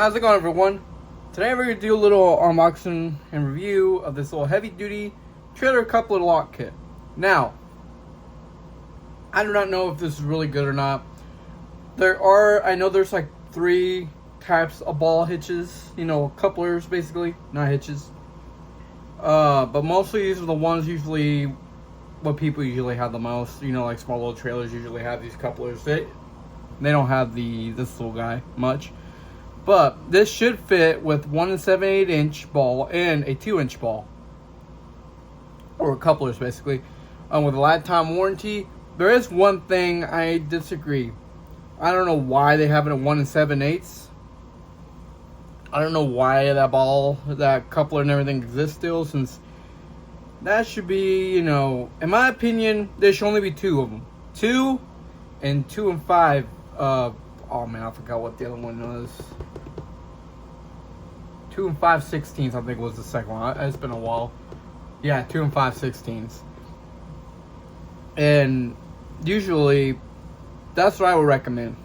How's it going, everyone? Today we're going to do a little unboxing and review of this little heavy duty trailer coupler lock kit. Now, I do not know if this is really good or not. I know there's like 3 types of ball hitches, couplers basically, not hitches. But mostly these are the ones usually what people usually have the most. Like small little trailers usually have these couplers. They don't have this little guy much. But this should fit with 1 7/8 inch ball and a 2-inch ball. Or couplers basically. With a lifetime warranty. There is one thing I disagree. I don't know why they have it at 1 7/8. I don't know why that coupler and everything exists still, since that should be, in my opinion, there should only be 2 of them. 2 and 2 and 5. Oh man, I forgot what the other one was. 2 and 5/16 I think was the second one. It's been a while. Yeah, 2 and 5/16. And usually, that's what I would recommend,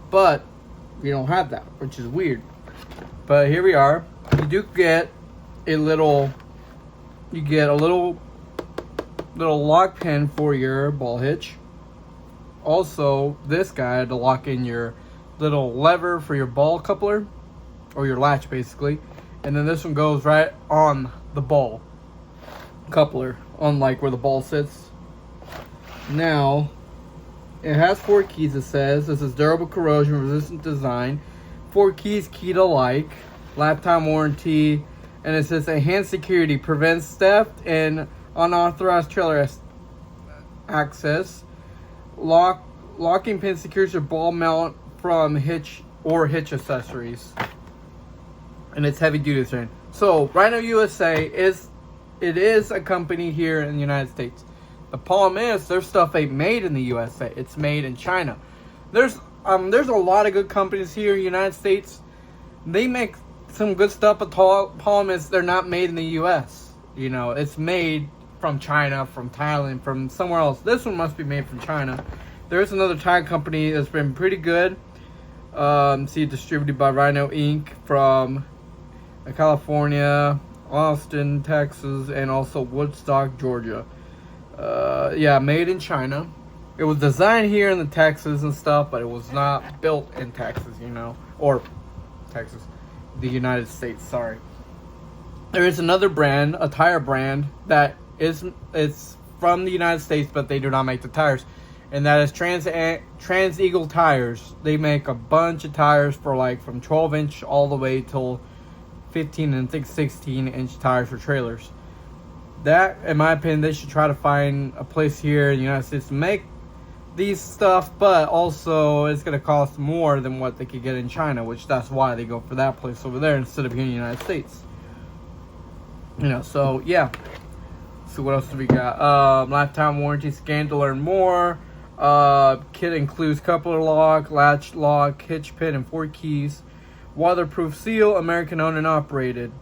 But we don't have that, which is weird. But here we are. You do get a little lock pin for your ball hitch. Also, this guy to lock in your little lever for your ball coupler, or your latch basically. And then this one goes right on the ball coupler, on like where the ball sits. Now, it has 4 keys. It says this is durable, corrosion resistant design. 4 keys, key to like, lifetime warranty, and it says enhanced security, prevents theft and unauthorized trailer access. Locking pin secures your ball mount from hitch hitch accessories, and it's heavy duty train. So Rhino USA is a company here in the United States. The problem is their stuff ain't made in the USA. It's made in China. There's a lot of good companies here in the United States. They make some good stuff, but the problem is they're not made in the US. It's made from China, from Thailand, from somewhere else. This one must be made from China. There's another Thai company that's been pretty good. Distributed by Rhino Inc. from California, Austin, Texas, and also Woodstock, Georgia. Made in China. It was designed here in the Texas and stuff, but it was not built in Texas, or Texas, the United States. Sorry. There is another brand, a tire brand that it's from the United States, but they do not make the tires, and that is Trans Eagle Tires. They make a bunch of tires for like from 12-inch all the way till 15 and I think 16-inch tires for trailers. That, in my opinion, they should try to find a place here in the United States to make these stuff, but also it's going to cost more than what they could get in China, which that's why they go for that place over there instead of here in the United States. So yeah. So what else do we got? Lifetime warranty, scan to learn more. Kit includes coupler lock, latch lock, hitch pin, and 4 keys. Waterproof seal, American owned and operated.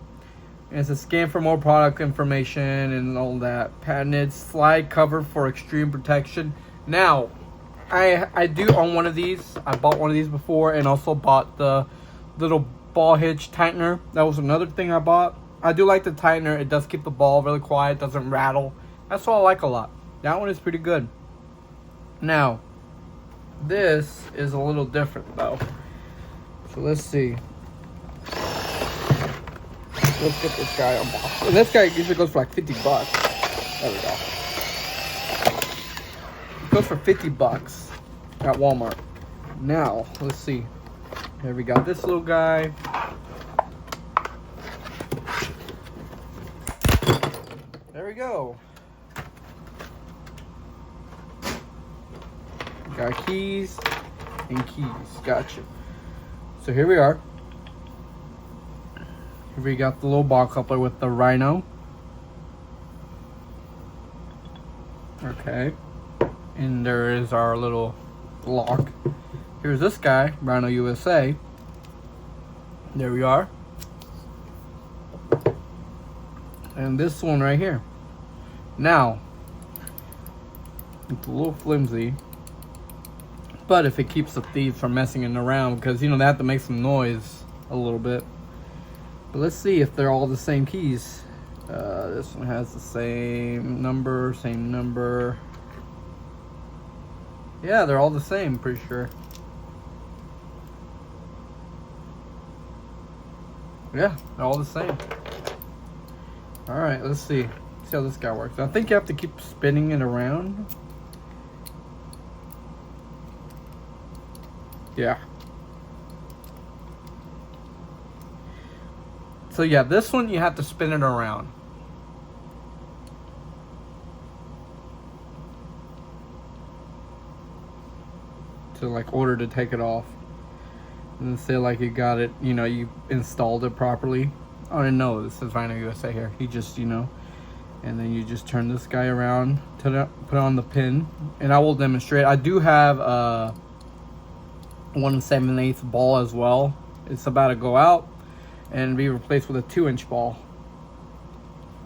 And it's a scan for more product information and all that. Patented slide cover for extreme protection. Now, I do own one of these. I bought one of these before, and also bought the little ball hitch tightener. That was another thing I bought. I do like the tightener. It does keep the ball really quiet. Doesn't rattle. That's what I like a lot. That one is pretty good. Now, this is a little different though. So let's see. Let's get this guy unboxed. And this guy usually goes for like $50. There we go. It goes for $50 at Walmart. Now, let's see. Here we got this little guy. There we go. Got keys and keys. Gotcha. So here we are. Here we got the little ball coupler with the Rhino. Okay. And there is our little lock. Here's this guy, Rhino USA. There we are. And this one right here. Now, it's a little flimsy, but if it keeps the thieves from messing it around, because they have to make some noise a little bit. But let's see if they're all the same keys. This one has the same number, Yeah, they're all the same, pretty sure. Yeah, they're all the same. Alright, let's see. See how this guy works. I think you have to keep spinning it around. Yeah. So yeah, this one you have to spin it around. To like order to take it off. And then say like you got it, you know, you installed it properly. Oh, I didn't know this is Rhino USA here. He just, you know, and then you just turn this guy around to put on the pin, and I will demonstrate. I do have a 1 7/8 ball as well. It's about to go out and be replaced with a 2-inch ball.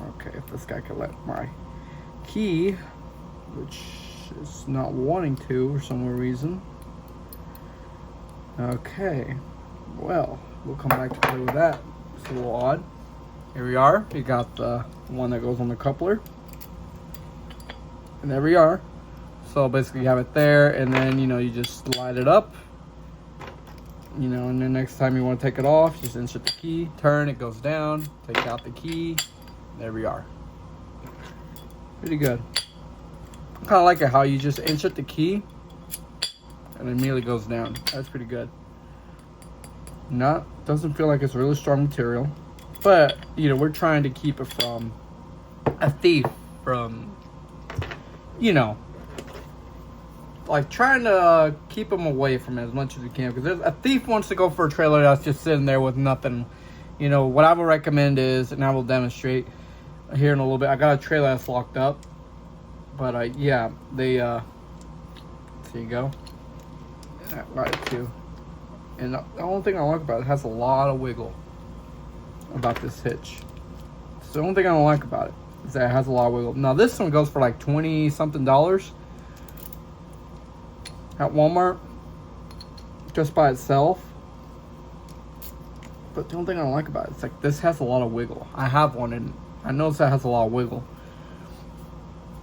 Okay, if this guy could let my key, which is not wanting to for some reason. Okay, well, we'll come back to play with that. It's a little odd. Here we are. We got the one that goes on the coupler. And there we are. So basically you have it there, and then, you know, you just slide it up. You know, and then next time you want to take it off, just insert the key, turn, it goes down, take out the key. There we are. Pretty good. I kind of like it how you just insert the key and it immediately goes down. That's pretty good. Doesn't feel like it's really strong material, but you know, we're trying to keep it from a thief, from, you know, like trying to keep them away from it as much as we can, because a thief wants to go for a trailer that's just sitting there with nothing. You know, what I would recommend is, and I will demonstrate here in a little bit, I got a trailer that's locked up, but yeah, they there you go. Right too. And the only thing I like about it has a lot of wiggle about this hitch. It's the only thing I don't like about it is that it has a lot of wiggle. Now this one goes for like $20 something at Walmart just by itself. But the only thing I don't like about it is like this has a lot of wiggle. I have one and I noticed that has a lot of wiggle.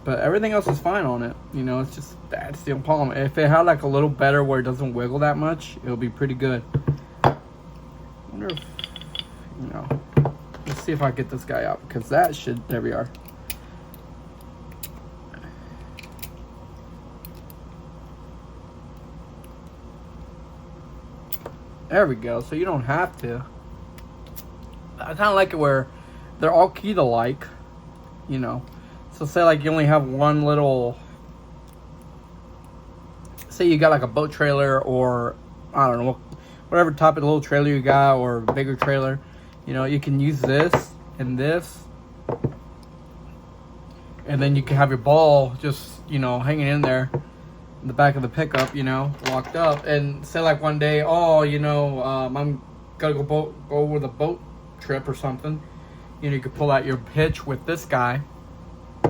But everything else is fine on it. You know, it's just that's the problem. If it had like a little better where it doesn't wiggle that much, it'll be pretty good. I wonder if, you know, let's see if I get this guy out, because that should, there we are. There we go. So you don't have to. I kind of like it where they're all keyed alike, you know. So say like you only have one little, say you got like a boat trailer, or I don't know, whatever type of little trailer you got, or a bigger trailer, you know, you can use this and this, and then you can have your ball just, you know, hanging in there in the back of the pickup, you know, locked up. And say like one day, oh, you know, I'm gonna go with a boat trip or something, you know, you could pull out your hitch with this guy.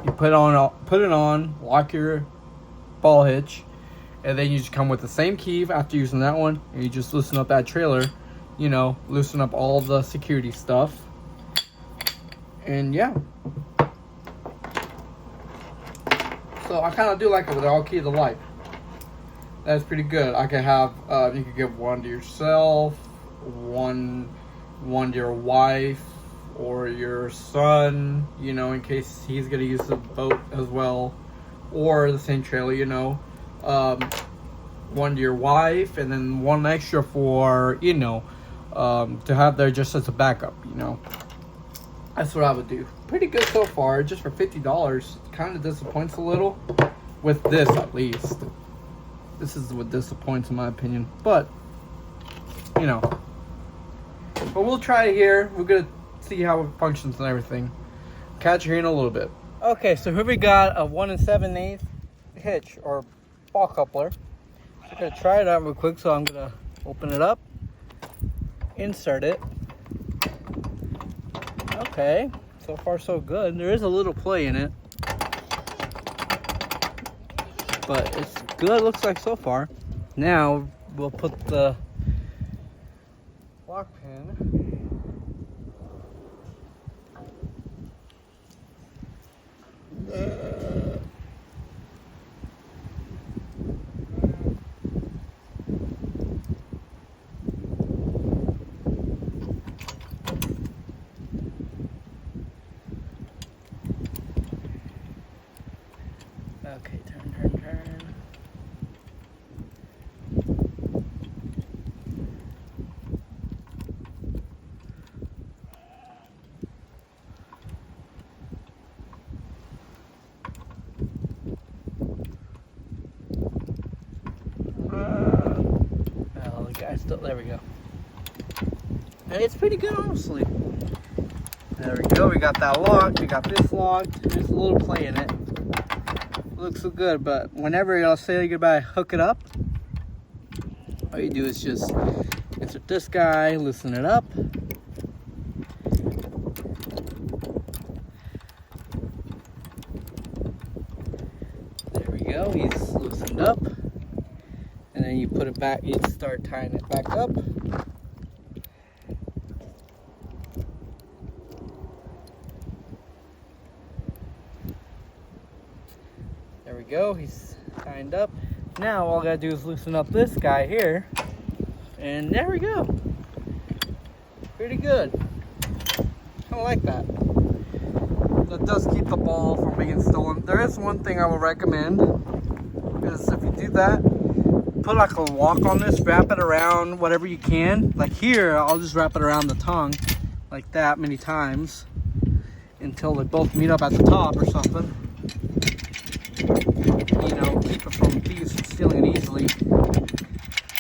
You put it on, lock your ball hitch, and then you just come with the same key after using that one, and you just loosen up that trailer, you know, loosen up all the security stuff, and yeah. So I kind of do like it with all key to life. That's pretty good. I could have, you could give one to yourself, one to your wife, or your son, you know, in case he's gonna use the boat as well, or the same trailer, you know. One to your wife, and then one extra for, you know, to have there just as a backup, you know. That's what I would do. Pretty good so far, just for $50. Kind of disappoints a little with this, at least. This is what disappoints in my opinion, but you know. But we'll try it here. We're gonna see how it functions and everything. Catch you here in a little bit. Okay, so here we got a 1 7/8 hitch or ball coupler. I'm gonna try it out real quick, so I'm gonna open it up, insert it. Okay, so far so good. There is a little play in it, but it's good, looks like so far. Now we'll put the lock pin. Okay, turn. Oh, the guy's still, there we go. And it's pretty good, honestly. There we go, we got that locked, we got this locked. There's a little play in it. Looks so good, but whenever y'all say goodbye, hook it up. All you do is just insert this guy, loosen it up. There we go, he's loosened up. And then you put it back, you start tying it back up. There we go, he's tied up. Now all I gotta do is loosen up this guy here. And there we go. Pretty good. I like that. That does keep the ball from being stolen. There is one thing I would recommend, is if you do that, put like a lock on this, wrap it around whatever you can. Like here, I'll just wrap it around the tongue like that many times until they both meet up at the top or something. You know, keep it from thieves from stealing it easily.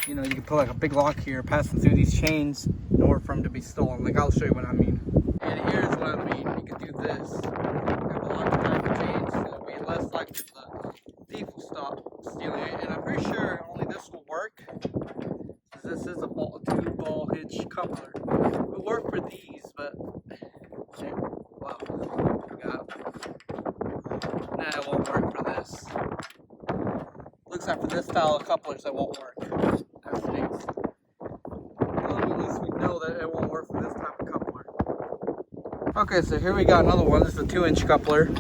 You know, you can put like a big lock here, passing through these chains in order for them to be stolen. Like, I'll show you what I mean. And here's what I mean. You can do this. Have a lock type of chains, so it'll be less likely the thief will stop stealing it. And I'm pretty sure only this will work, because this is a two ball hitch coupler. It will work for these, but wow, forgot. Nah, it won't work for this. Looks like for this style of couplers, it won't work. That stinks. Well, at least we know that it won't work for this type of coupler. Okay, so here we got another one. This is a 2-inch coupler.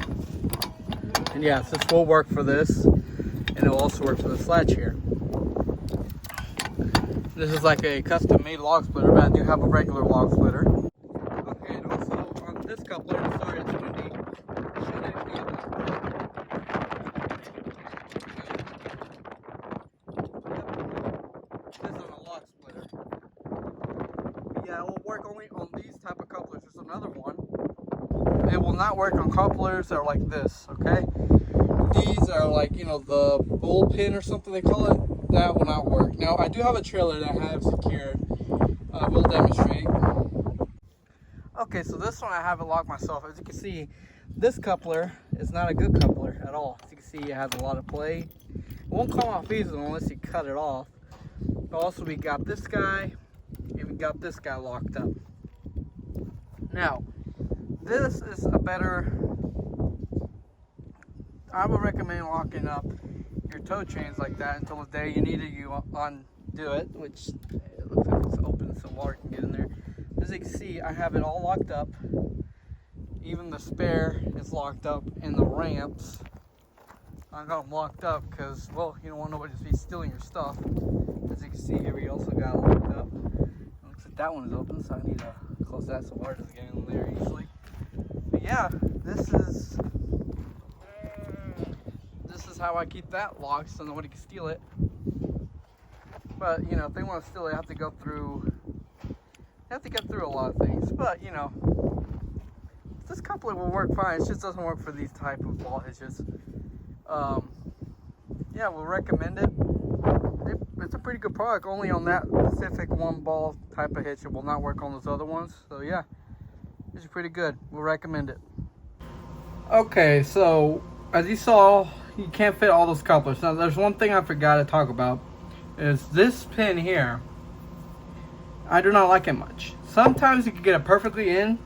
And yes, this will work for this. And it will also work for this latch here. This is like a custom made log splitter, but I do have a regular log splitter. Okay, and also on this coupler, sorry it's windy. Yeah, it will work only on these type of couplers. There's another one. It will not work on couplers that are like this, okay? These are like, you know, the bullpen or something they call it. That will not work. Now, I do have a trailer that I have secured. We'll demonstrate. Okay, so this one I have it locked myself. As you can see, this coupler is not a good coupler at all. As you can see, it has a lot of play. It won't come off easily unless you cut it off. But also, we got this guy. And we got this guy locked up. Now, this is a better, I would recommend locking up your tow chains like that until the day you need it, you undo it, which it looks like it's open so water can get in there. As you can see, I have it all locked up. Even the spare is locked up, and the ramps, I got them locked up because, well, you don't want nobody to be stealing your stuff. As you can see here, we also got it locked up. That one is open, so I need to close that so water doesn't get in there easily. But yeah, this is how I keep that locked so nobody can steal it. But you know, if they want to steal it, they have to get through a lot of things. But you know, this coupler will work fine. It just doesn't work for these type of ball hitches. Yeah, we'll recommend it. It's a pretty good product, only on that specific one ball type of hitch. It will not work on those other ones. So yeah, it's pretty good. We'll recommend it. Okay, so as you saw, you can't fit all those couplers. Now there's one thing I forgot to talk about, is this pin here. I do not like it much. Sometimes you can get it perfectly in,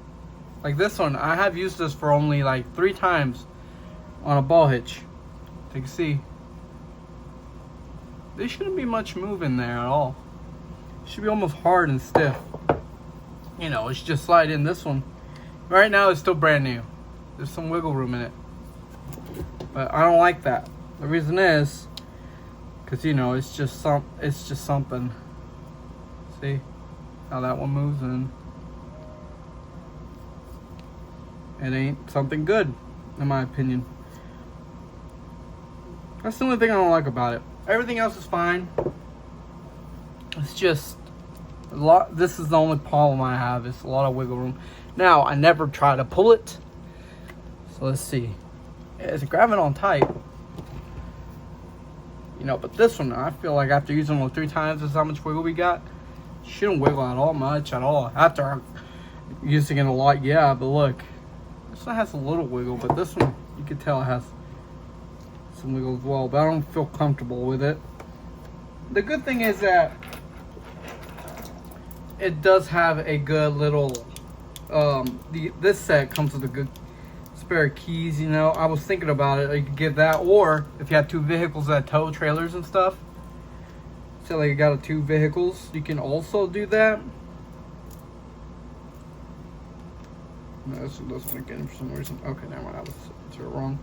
like this one. I have used this for only like 3 times on a ball hitch. So you can see, there shouldn't be much move in there at all. It should be almost hard and stiff. you know, it's just slide in. This one right now is still brand new. There's some wiggle room in it, but I don't like that. The reason is because, you know, it's just something. See how that one moves, and it ain't something good, in my opinion. That's the only thing I don't like about it. Everything else is fine. It's just a lot. This is the only problem I have. It's a lot of wiggle room. Now, I never try to pull it. So let's see. It's grabbing on tight. You know, but this one, I feel like after using it 3 times, this is how much wiggle we got. Shouldn't wiggle at all much at all. After using it a lot, yeah, but look. This one has a little wiggle, but this one, you can tell it has some wiggle as well, but I don't feel comfortable with it. The good thing is that it does have a good little this set comes with a good spare keys. You know, I was thinking about it. You could give that, or if you have 2 vehicles that tow trailers and stuff, so like you got 2 vehicles, you can also do that. No, this doesn't again for some reason. Okay, never mind. I was wrong.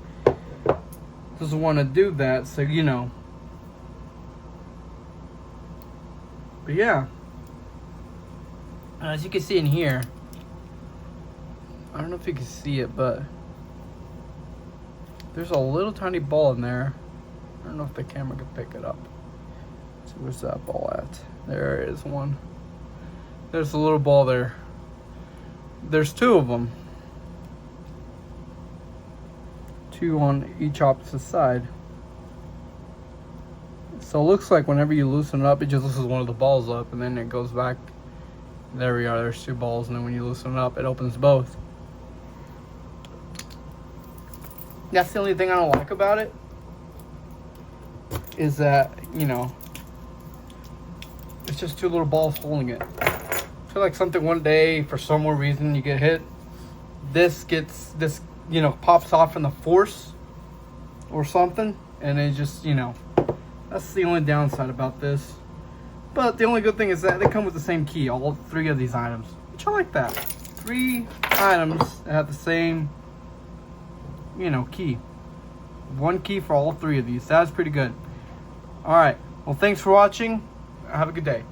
Doesn't want to do that, so you know. But yeah, as you can see in here, I don't know if you can see it, but there's a little tiny ball in there. I don't know if the camera can pick it up. So where's that ball at? There is one. There's a little ball there. There's 2 of them. 2 on each opposite side. So it looks like whenever you loosen it up, it just loosens one of the balls up, and then it goes back. There we are. There's 2 balls, and then when you loosen it up, it opens both. That's the only thing I don't like about it, is that, you know, it's just 2 little balls holding it. I feel like something one day, for some reason, you get hit, this, you know, pops off in the force or something, and it just, you know, that's the only downside about this. But the only good thing is that they come with the same key, all 3 of these items, which I like that. 3 items that have the same, you know, key. 1 key for all 3 of these. That's pretty good. Alright, well, thanks for watching. Have a good day.